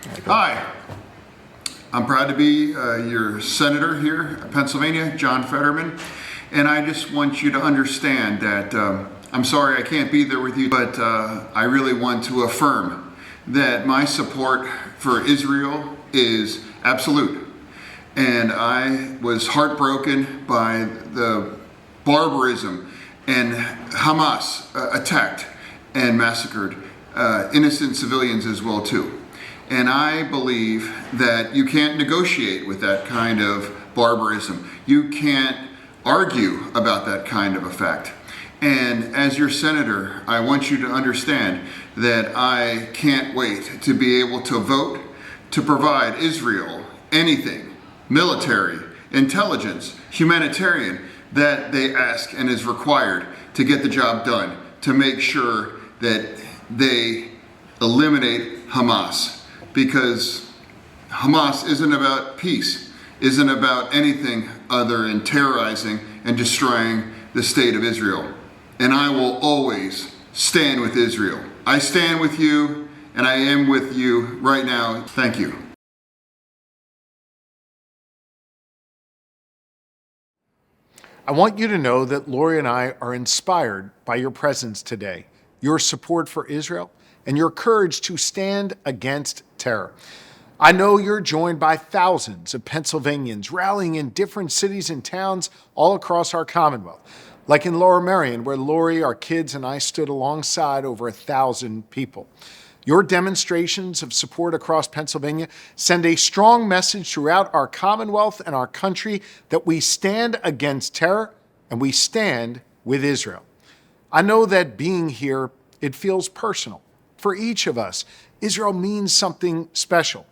Hi, I'm proud to be your senator here in Pennsylvania, John Fetterman, and I just want you to understand that I'm sorry I can't be there with you, but I really want to affirm that my support for Israel is absolute. And I was heartbroken by the barbarism and Hamas attacked and massacred innocent civilians as well too. And I believe that you can't negotiate with that kind of barbarism. You can't argue about that kind of a fact. And as your senator, I want you to understand that I can't wait to be able to vote to provide Israel anything, military, intelligence, humanitarian, that they ask and is required to get the job done, to make sure that they eliminate Hamas. Because Hamas isn't about peace, isn't about anything other than terrorizing and destroying the state of Israel. And I will always stand with Israel. I stand with you, and I am with you right now. Thank you. I want you to know that Lori and I are inspired by your presence today, your support for Israel, and your courage to stand against terror. I know you're joined by thousands of Pennsylvanians rallying in different cities and towns all across our Commonwealth, like in Lower Merion, where Lori, our kids, and I stood alongside over 1,000 people. Your demonstrations of support across Pennsylvania send a strong message throughout our Commonwealth and our country that we stand against terror and we stand with Israel. I know that being here, it feels personal. For each of us, Israel means something special.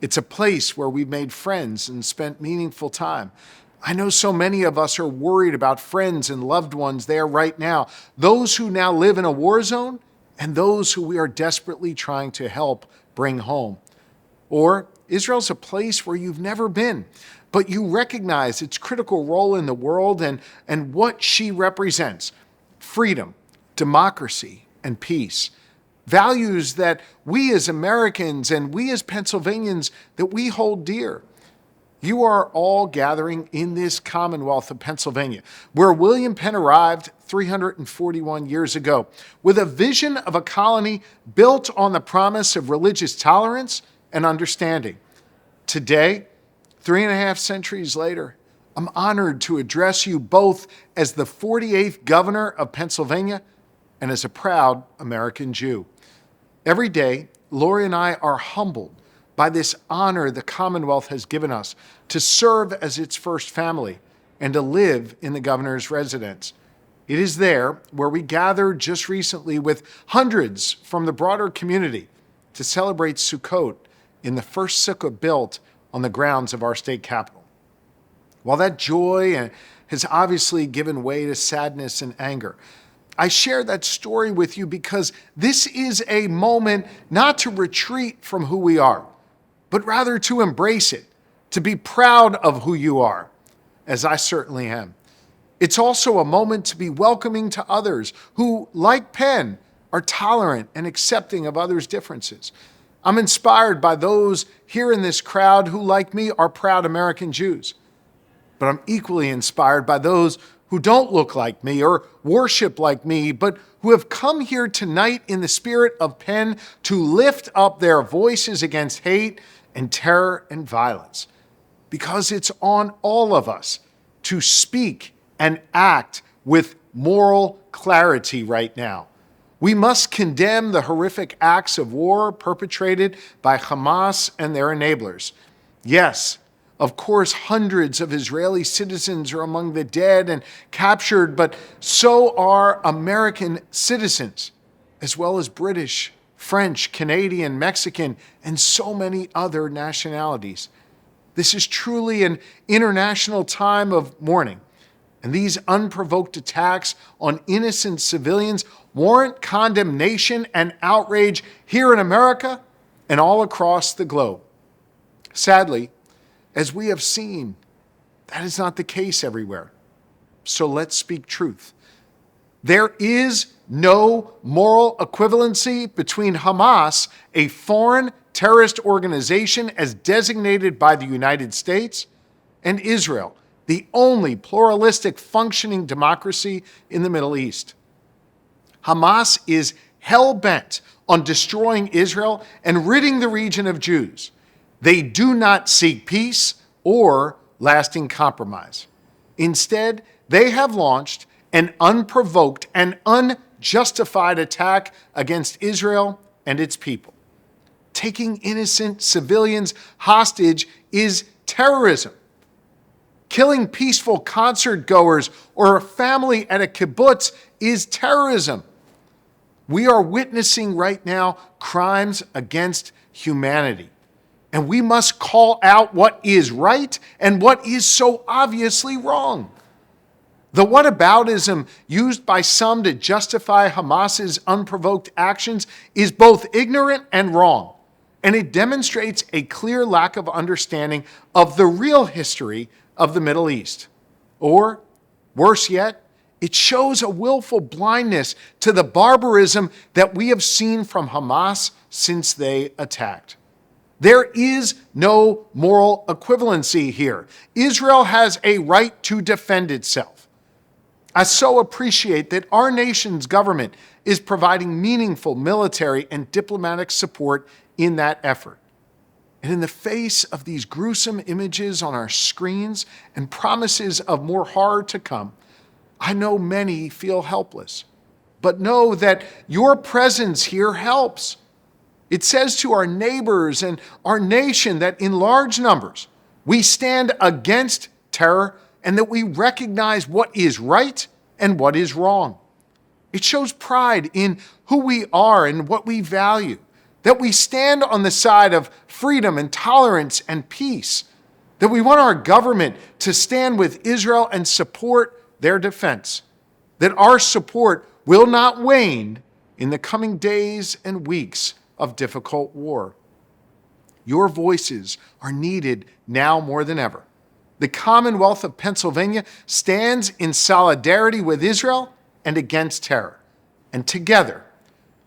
It's a place where we've made friends and spent meaningful time. I know so many of us are worried about friends and loved ones there right now, those who now live in a war zone and those who we are desperately trying to help bring home. Or Israel's a place where you've never been, but you recognize its critical role in the world and what she represents: freedom, democracy, and peace. Values that we as Americans and we as Pennsylvanians, that we hold dear. You are all gathering in this Commonwealth of Pennsylvania, where William Penn arrived 341 years ago, with a vision of a colony built on the promise of religious tolerance and understanding. Today, 3.5 centuries later, I'm honored to address you both as the 48th governor of Pennsylvania and as a proud American Jew. Every day, Lori and I are humbled by this honor the Commonwealth has given us to serve as its first family and to live in the governor's residence. It is there where we gathered just recently with hundreds from the broader community to celebrate Sukkot in the first sukkah built on the grounds of our state capitol. While that joy has obviously given way to sadness and anger, I share that story with you because this is a moment not to retreat from who we are, but rather to embrace it, to be proud of who you are, as I certainly am. It's also a moment to be welcoming to others who, like Penn, are tolerant and accepting of others' differences. I'm inspired by those here in this crowd who, like me, are proud American Jews. But I'm equally inspired by those who don't look like me or worship like me, but who have come here tonight in the spirit of Penn to lift up their voices against hate and terror and violence. Because it's on all of us to speak and act with moral clarity right now. We must condemn the horrific acts of war perpetrated by Hamas and their enablers. Yes, of course, hundreds of Israeli citizens are among the dead and captured, but so are American citizens, as well as British, French, Canadian, Mexican, and so many other nationalities. This is truly an international time of mourning, and these unprovoked attacks on innocent civilians warrant condemnation and outrage here in America and all across the globe. Sadly, as we have seen, that is not the case everywhere. So let's speak truth. There is no moral equivalency between Hamas, a foreign terrorist organization as designated by the United States, and Israel, the only pluralistic functioning democracy in the Middle East. Hamas is hell-bent on destroying Israel and ridding the region of Jews. They do not seek peace or lasting compromise. Instead, they have launched an unprovoked and unjustified attack against Israel and its people. Taking innocent civilians hostage is terrorism. Killing peaceful concert goers or a family at a kibbutz is terrorism. We are witnessing right now crimes against humanity, and we must call out what is right and what is so obviously wrong. The whataboutism used by some to justify Hamas's unprovoked actions is both ignorant and wrong, and it demonstrates a clear lack of understanding of the real history of the Middle East. Or, worse yet, it shows a willful blindness to the barbarism that we have seen from Hamas since they attacked. There is no moral equivalency here. Israel has a right to defend itself. I so appreciate that our nation's government is providing meaningful military and diplomatic support in that effort. And in the face of these gruesome images on our screens and promises of more horror to come, I know many feel helpless, but know that your presence here helps. It says to our neighbors and our nation that in large numbers, we stand against terror and that we recognize what is right and what is wrong. It shows pride in who we are and what we value, that we stand on the side of freedom and tolerance and peace, that we want our government to stand with Israel and support their defense, that our support will not wane in the coming days and weeks of difficult war. Your voices are needed now more than ever. The Commonwealth of Pennsylvania stands in solidarity with Israel and against terror. And together,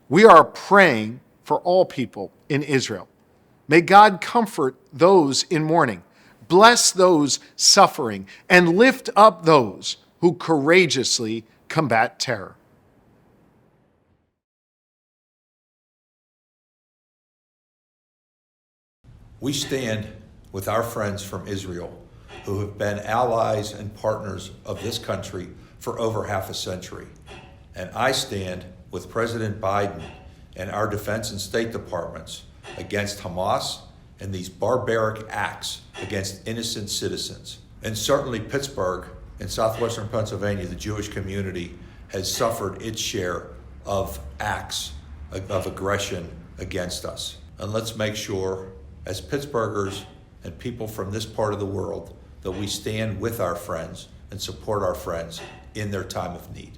we are praying for all people in Israel. May God comfort those in mourning, bless those suffering, and lift up those who courageously combat terror. We stand with our friends from Israel who have been allies and partners of this country for over half a century. And I stand with President Biden and our Defense and State Departments against Hamas and these barbaric acts against innocent citizens. And certainly Pittsburgh in southwestern Pennsylvania, the Jewish community has suffered its share of acts of aggression against us. And let's make sure, as Pittsburghers and people from this part of the world, that we stand with our friends and support our friends in their time of need.